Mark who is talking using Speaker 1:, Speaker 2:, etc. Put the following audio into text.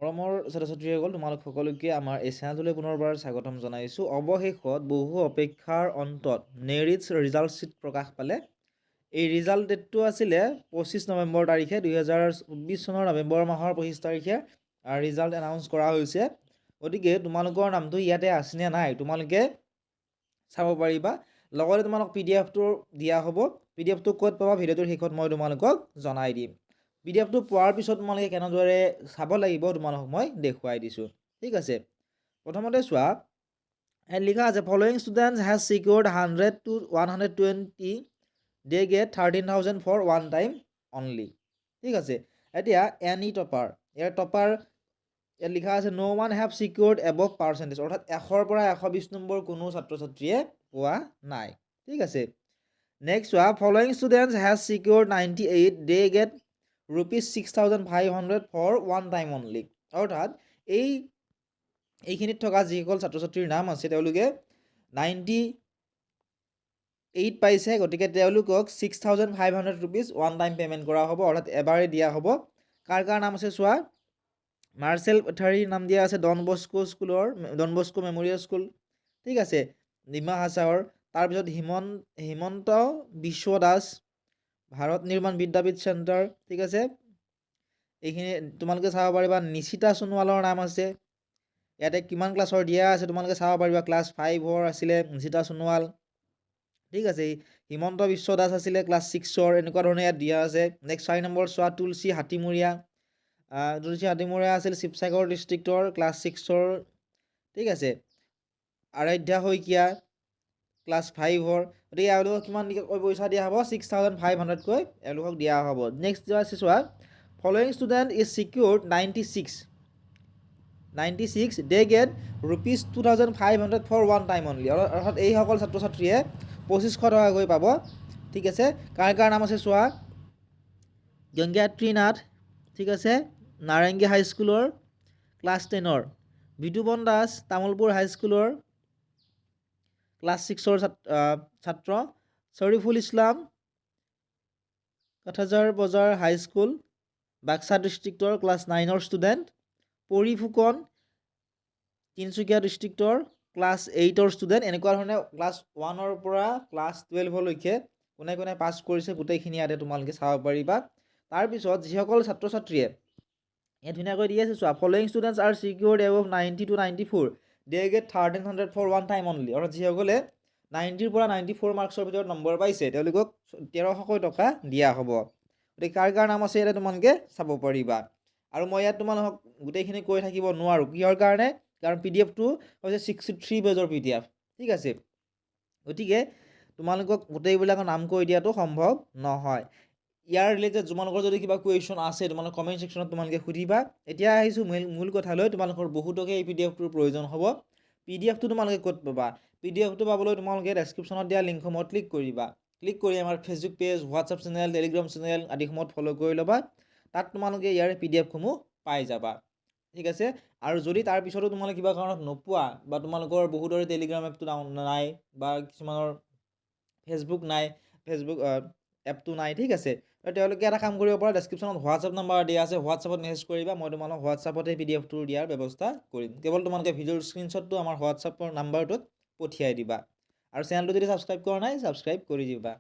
Speaker 1: মৰমৰ ছাত্ৰ-ছাত্ৰীসকল তোমালোক সকলোকে আমাৰ এই চেনেলটোলৈ পুনৰবাৰ স্বাগতম জনাইছোঁ। অৱশেষত বহু অপেক্ষাৰ অন্তত নেৰিটছ ৰিজাল্ট শ্বীট প্ৰকাশ পালে। এই ৰিজাল্ট ডেটটো আছিলে 25 নৱেম্বৰ তাৰিখে 2024 চনৰ নৱেম্বৰ মাহৰ 25 তাৰিখে ৰিজাল্ট এনাউন্স কৰা হৈছে। গতিকে তোমালোকৰ নামটো ইয়াতে আছেনে নাই তোমালোকে চাব পাৰিবা। লগতে তোমালোক PDF-টো দিয়া হ'ব। PDF-টো ক'ত পাবা ভিডিঅ'টোৰ শেষত মই তোমালোকক জনাই দিম। PDF-টো পোৱাৰ পিছত তোমালোকে কেনেদৰে চাব লাগিব তোমালোকক মই দেখুৱাই দিছোঁ। ঠিক আছে, প্ৰথমতে চোৱা ইয়াত লিখা আছে following students has secured 100 to 120 they get 13,000 for one time only. ঠিক আছে, এতিয়া এনি টপাৰ ইয়াৰ টপাৰ ইয়াত লিখা আছে no' one have secured above percentage, অৰ্থাৎ 100ৰ পৰা 120 নম্বৰ কোনো ছাত্ৰ ছাত্ৰীয়ে পোৱা নাই। ঠিক আছে, নেক্সট চোৱা following students has secured 98 they get ₹6,500 for one time only. অৰ্থাৎ এইখিনিত থকা যিসকল ছাত্ৰ ছাত্ৰীৰ নাম আছে তেওঁলোকে 98 পাইছে, গতিকে তেওঁলোকক ₹6,500 ওৱান টাইম পে'মেণ্ট কৰা হ'ব, অৰ্থাৎ এবাৰেই দিয়া হ'ব। কাৰ কাৰ নাম আছে চোৱা, মাৰ্চেল পথাৰীৰ নাম দিয়া আছে ডন বস্কো মেম'ৰিয়েল স্কুল। ঠিক আছে, ডিমা হাছাওৰ। তাৰপিছত হিমন্ত বিশ্ব দাস ভাৰত নিৰ্মাণ বিদ্যাপীঠ চেণ্টাৰ। ঠিক আছে, এইখিনি তোমালোকে চাব পাৰিবা। নিশিতা সোণোৱালৰ নাম আছে, ইয়াতে কিমান ক্লাছৰ দিয়া আছে তোমালোকে চাব পাৰিবা। ক্লাছ 5ৰ আছিলে নিশিতা সোণোৱাল। ঠিক আছে, হিমন্ত বিশ্ব দাস আছিলে ক্লাছ 6ৰ, এনেকুৱা ধৰণে ইয়াত দিয়া আছে। নেক্সট 4 নম্বৰ চোৱা তুলসী হাতীমূৰীয়া আছিল শিৱসাগৰ ডিষ্ট্ৰিক্টৰ ক্লাছ 6ৰ। ঠিক আছে, আৰাধ্যা শইকীয়া ক্লাছ 5ৰ। গতিকে এওঁলোকক কিমানকৈ পইচা দিয়া হ'ব, 6,500কৈ এওঁলোকক দিয়া হ'ব। নেক্সট আছে চোৱা following student is secured 96 they get ₹2,500 for one time only. অৰ্থাৎ এইসকল ছাত্ৰ ছাত্ৰীয়ে 2500 টকাকৈ পাব। ঠিক আছে, কাৰ কাৰ নাম আছে চোৱা, গংগাত্ৰী নাথ। ঠিক আছে, নাৰেংগী হাইস্কুলৰ ক্লাছ 10ৰ, বিতুপন দাস তামোলপুৰ হাইস্কুলৰ ক্লাছ 6ৰ ছাত্ৰ, শ্বৰিফুল ইছলাম কাঠাজাৰ বজাৰ হাইস্কুল বাক্সা ডিষ্ট্ৰিক্টৰ ক্লাছ 9ৰ ষ্টুডেণ্ট, পৰি ফুকন তিনিচুকীয়া ডিষ্ট্ৰিক্টৰ ক্লাছ 8ৰ ষ্টুডেণ্ট। এনেকুৱা ধৰণে ক্লাছ 1ৰ পৰা ক্লাছ 12লৈকে কোনে কোনে পাছ কৰিছে গোটেইখিনি ইয়াতে তোমালোকে চাব পাৰিবা। তাৰপিছত যিসকল ছাত্ৰ ছাত্ৰীয়ে ইয়াত ধুনীয়াকৈ দি আছে চোৱা following students are secured above 90 to 94 they get 1300 for one time only. অৰ্থাৎ যিসকলে 90ৰ পৰা 94 মাৰ্কছৰ ভিতৰত নম্বৰ পাইছে তেওঁলোকক 1300 টকা দিয়া হ'ব। গতিকে কাৰ কাৰ নাম আছে ইয়াতে তোমালোকে চাব পাৰিবা। আৰু মই ইয়াত তোমালোকক গোটেইখিনি কৈ থাকিব নোৱাৰোঁ, কিহৰ কাৰণে, কাৰণ PDF-টো হৈছে 63 পেজৰ PDF। ঠিক আছে, গতিকে তোমালোকক গোটেইবিলাকৰ নাম কৈ দিয়াটো সম্ভৱ নহয়। ইয়াৰ ৰিলেটেড তোমালোকৰ যদি কিবা কুৱেশ্যন আছে তোমালোকে কমেণ্ট ছেকশ্যনত তোমালোকে সুধিবা। এতিয়া আহিছোঁ মূল কথালৈ, তোমালোকৰ বহুতকে এই PDF-টোৰ প্ৰয়োজন হ'ব। PDF-টো তোমালোকে ক'ত পাবা, PDF-টো পাবলৈ তোমালোকে ডেছক্ৰিপশ্যনত দিয়া লিংকসমূহত ক্লিক কৰিবা। ক্লিক কৰি আমাৰ Facebook page, WhatsApp channel, Telegram channel আদিসমূহত ফ'ল' কৰি ল'বা। তাত তোমালোকে ইয়াৰ PDF-সমূহ পাই যাবা। ঠিক আছে, আৰু যদি তাৰপিছতো তোমালোকে কিবা কাৰণত নোপোৱা বা তোমালোকৰ বহুতৰে টেলিগ্ৰাম এপটো নাই বা কিছুমানৰ ফেচবুক এপটো নাই, ঠিক আছে, তেওঁলোকে এটা কাম কৰিব পৰা, ডেছক্ৰিপশ্যনত হোৱাটছআপ নাম্বাৰ দিয়া আছে, হোৱাটছআপত মেছেজ কৰিবা, মই তোমালোকক হোৱাটছআপতে PDF-টো দিয়াৰ ব্যৱস্থা কৰিম। কেৱল তোমালোকে ভিডিঅ'ৰ স্ক্ৰীনশ্বটটো আমাৰ হোৱাটছআপৰ নাম্বাৰটোত পঠিয়াই দিবা। আৰু চেনেলটো যদি ছাবস্ক্ৰাইব কৰা নাই ছাবস্ক্ৰাইব কৰি দিবা।